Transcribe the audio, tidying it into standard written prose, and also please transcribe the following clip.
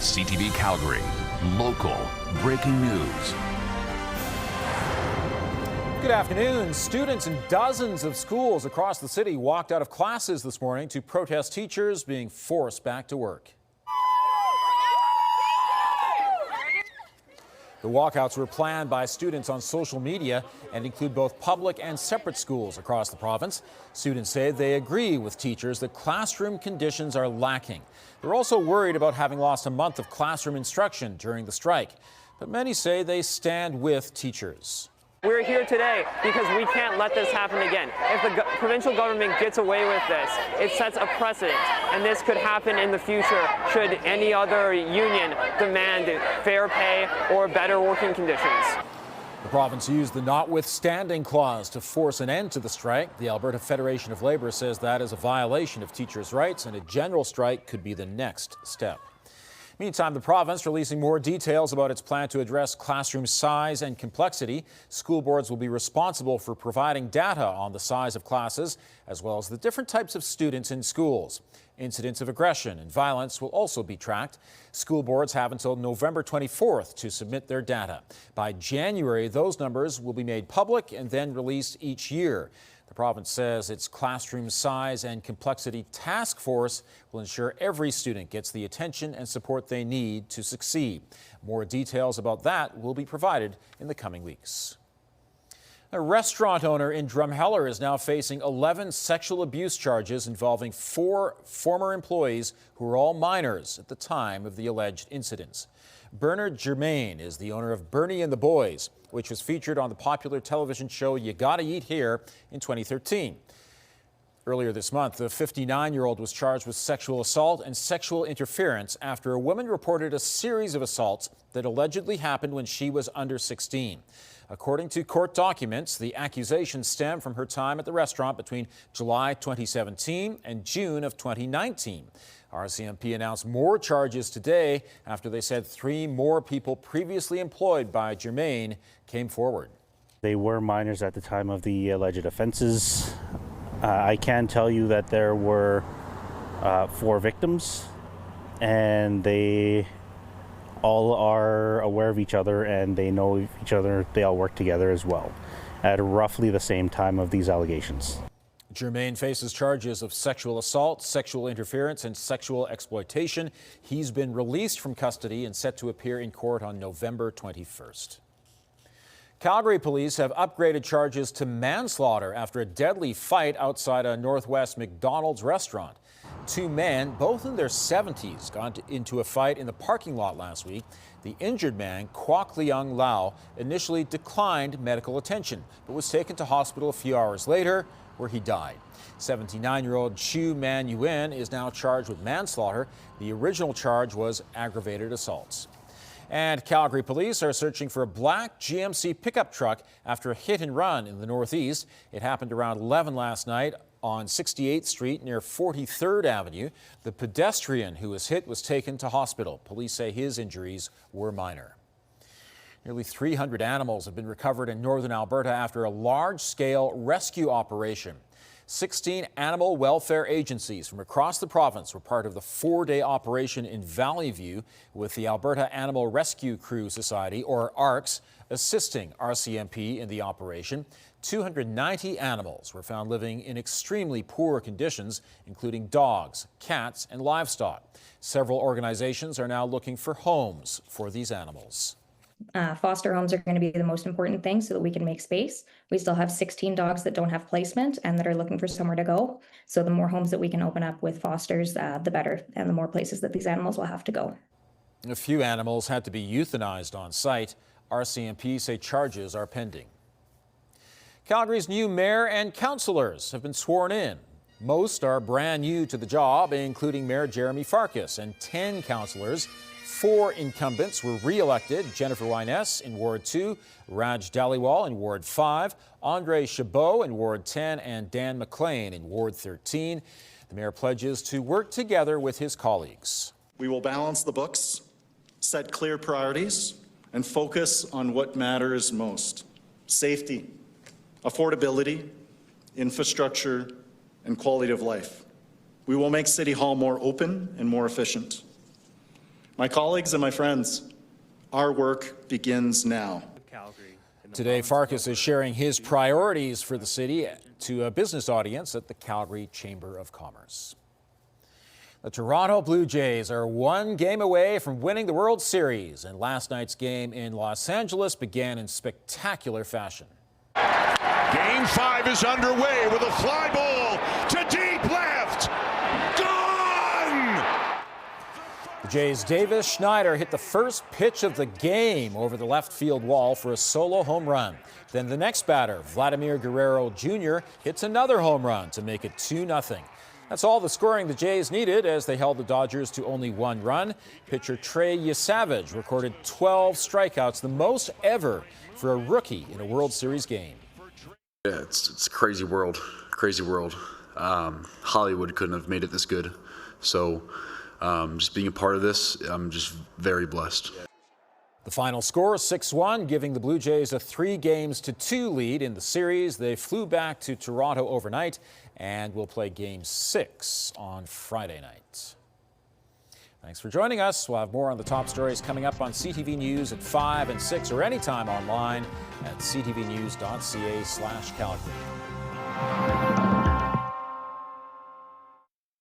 CTV Calgary, local breaking news. Good afternoon. Students in dozens of schools across the city walked out of classes this morning to protest teachers being forced back to work. The walkouts were planned by students on social media and include both public and separate schools across the province. Students say they agree with teachers that classroom conditions are lacking. They're also worried about having lost a month of classroom instruction during the strike. But many say they stand with teachers. We're here today because we can't let this happen again. If the provincial government gets away with this, it sets a precedent, and this could happen in the future should any other union demand fair pay or better working conditions. The province used the notwithstanding clause to force an end to the strike. The Alberta Federation of Labour says that is a violation of teachers' rights, and a general strike could be the next step. Meantime, the province releasing more details about its plan to address classroom size and complexity. School boards will be responsible for providing data on the size of classes, as well as the different types of students in schools. Incidents of aggression and violence will also be tracked. School boards have until November 24th to submit their data. By January, those numbers will be made public and then released each year. The province says its classroom size and complexity task force will ensure every student gets the attention and support they need to succeed. More details about that will be provided in the coming weeks. A restaurant owner in Drumheller is now facing 11 sexual abuse charges involving 4 former employees who were all minors at the time of the alleged incidents. Bernard Germain is the owner of Bernie and the Boys, which was featured on the popular television show You Gotta Eat Here in 2013. Earlier this month, the 59-year-old was charged with sexual assault and sexual interference after a woman reported a series of assaults that allegedly happened when she was under 16. According to court documents, the accusations stem from her time at the restaurant between July 2017 and June of 2019. RCMP announced more charges today after they said 3 more people previously employed by Germain came forward. They were minors at the time of the alleged offenses. I can tell you that there were 4 victims, and they all are aware of each other and they know each other. They all work together as well at roughly the same time of these allegations. Germain faces charges of sexual assault, sexual interference, and sexual exploitation. He's been released from custody and set to appear in court on November 21st. Calgary police have upgraded charges to manslaughter after a deadly fight outside a Northwest McDonald's restaurant. 2 men, both in their 70s, got into a fight in the parking lot last week. The injured man, Kwok Leung Lau, initially declined medical attention, but was taken to hospital a few hours later, where he died. 79-year-old Chu Man Yuen is now charged with manslaughter. The original charge was aggravated assaults. And Calgary police are searching for a black GMC pickup truck after a hit and run in the Northeast. It happened around 11 last night on 68th Street near 43rd Avenue. The pedestrian who was hit was taken to hospital. Police say his injuries were minor. Nearly 300 animals have been recovered in northern Alberta after a large-scale rescue operation. 16 animal welfare agencies from across the province were part of the 4-day operation in Valley View, with the Alberta Animal Rescue Crew Society, or ARCS, assisting RCMP in the operation. 290 animals were found living in extremely poor conditions, including dogs, cats, and livestock. Several organizations are now looking for homes for these animals. Foster homes are going to be the most important thing so that we can make space. We still have 16 dogs that don't have placement and that are looking for somewhere to go. So the more homes that we can open up with fosters, the better, and the more places that these animals will have to go. A few animals had to be euthanized on site. RCMP say charges are pending. Calgary's new mayor and councillors have been sworn in. Most are brand new to the job, including Mayor Jeremy Farkas and 10 councillors. 4 incumbents were re-elected: Jennifer Wyness in Ward 2, Raj Dhaliwal in Ward 5, Andre Chabot in Ward 10, and Dan McLean in Ward 13. The mayor pledges to work together with his colleagues. We will balance the books, set clear priorities, and focus on what matters most: safety, affordability, infrastructure, and quality of life. We will make City Hall more open and more efficient. My colleagues and my friends, our work begins now. Today, Farkas is sharing his priorities for the city to a business audience at the Calgary Chamber of Commerce. The Toronto Blue Jays are one game away from winning the World Series, and last night's game in Los Angeles began in spectacular fashion. Game 5 is underway with a fly ball to deep left. Gone! The Jays' Davis Schneider hit the first pitch of the game over the left field wall for a solo home run. Then the next batter, Vladimir Guerrero Jr., hits another home run to make it 2-0. That's all the scoring the Jays needed as they held the Dodgers to only one run. Pitcher Trey Yesavage recorded 12 strikeouts, the most ever for a rookie in a World Series game. Yeah, it's a crazy world, crazy world. Hollywood couldn't have made it this good. So just being a part of this, I'm just very blessed. The final score, 6-1, giving the Blue Jays a 3-2 lead in the series. They flew back to Toronto overnight and will play Game 6 on Friday night. Thanks for joining us. We'll have more on the top stories coming up on CTV News at 5 and 6 or anytime online at ctvnews.ca/Calgary.